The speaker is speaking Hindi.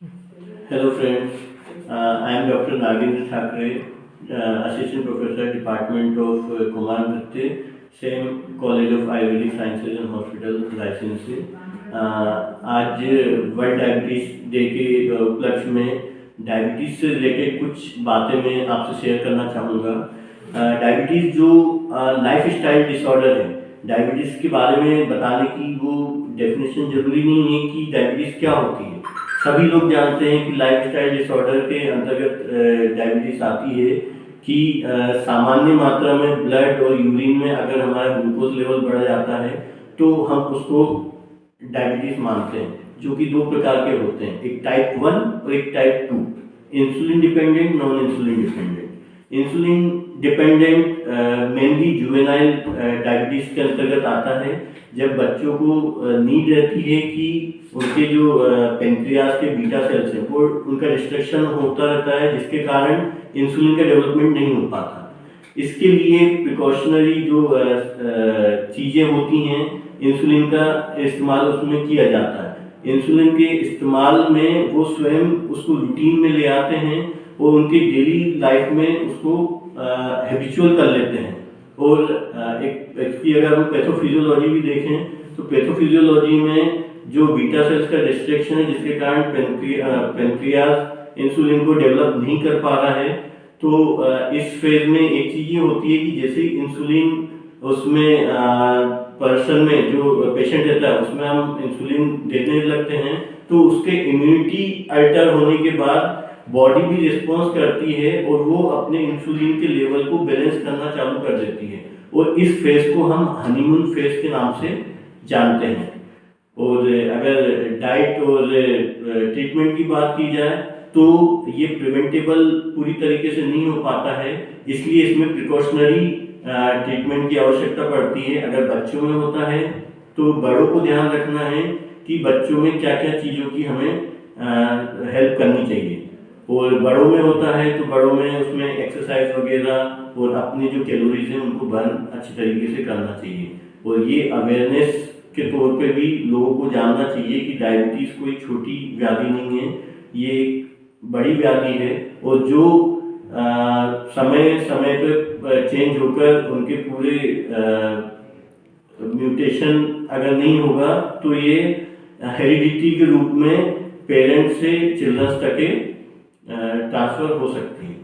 Hello friends, I am Dr. Nagendra Thakre, Assistant Professor, Department of Kumar Bhatte, same College of Ayurvedic Sciences and Hospital, Raisen से। आज वर्ल्ड डायबिटीज़ डे के उपलक्ष्य में डायबिटीज़ से रिलेटेड कुछ बातें मैं आपसे शेयर करना चाहूँगा। डायबिटीज़ जो लाइफ स्टाइल डिसऑर्डर है, डायबिटीज़ के बारे में बताने की वो डेफिनेशन जरूरी नहीं है कि डायबिटीज़ क्या होती है। सभी लोग जानते हैं कि लाइफस्टाइल डिसऑर्डर के अंतर्गत डायबिटीज आती है कि सामान्य मात्रा में ब्लड और यूरिन में अगर हमारा ग्लूकोज लेवल बढ़ जाता है तो हम उसको डायबिटीज मानते हैं, जो कि दो प्रकार के होते हैं, एक टाइप 1 और एक type 2, insulin dependent, non insulin dependent. Insulin dependent mainly juvenile diabetes के अंतर्गत आता है, जब बच्चों को नीड रहती है कि उनके जो पेनक्रियास के बीटा सेल्स हैं वो उनका रिस्ट्रिक्शन होता रहता है, जिसके कारण इंसुलिन का डेवलपमेंट नहीं हो पाता। इसके लिए प्रिकॉशनरी जो चीज़ें होती हैं, इंसुलिन का इस्तेमाल उसमें किया जाता है। इंसुलिन के इस्तेमाल में वो स्वयं उसको रूटीन में ले आते हैं और उनके डेली लाइफ में उसको हैबिचुअल कर लेते हैं। और इसकी अगर हम पैथोफिजियोलॉजी भी देखें तो पैथोफिजियोलॉजी में जो बीटा सेल्स का रिस्ट्रिक्शन है, जिसके कारण पेनक्रियास इंसुलिन को डेवलप नहीं कर पा रहा है, तो इस फेज में एक चीज़ ये होती है कि जैसे इंसुलिन उसमें पर्सन में जो पेशेंट रहता है उसमें हम इंसुलिन देने लगते हैं, तो उसके इम्यूनिटी अल्टर होने के बाद बॉडी भी रिस्पॉन्स करती है और वो अपने इंसुलिन के लेवल को बैलेंस करना चालू कर देती है, और इस फेज को हम हनीमून फेज के नाम से जानते हैं। और अगर डाइट और ट्रीटमेंट की बात की जाए तो ये प्रिवेंटेबल पूरी तरीके से नहीं हो पाता है, इसलिए इसमें प्रिकॉशनरी ट्रीटमेंट की आवश्यकता पड़ती है। अगर बच्चों में होता है तो बड़ों को ध्यान रखना है कि बच्चों में क्या क्या चीज़ों की हमें हेल्प करनी चाहिए, और बड़ों में होता है तो बड़ों में उसमें एक्सरसाइज वगैरह और अपनी जो कैलोरीज हैं उनको बर्न अच्छी तरीके से करना चाहिए। और ये अवेयरनेस के तौर पे भी लोगों को जानना चाहिए कि डायबिटीज़ कोई छोटी व्याधि नहीं है, ये एक बड़ी व्याधि है, और जो समय समय पर चेंज होकर उनके पूरे म्यूटेशन अगर नहीं होगा तो ये हेरिडिटी के रूप में पेरेंट्स से चिल्ड्रंस तक ट्रांसफर हो सकती है।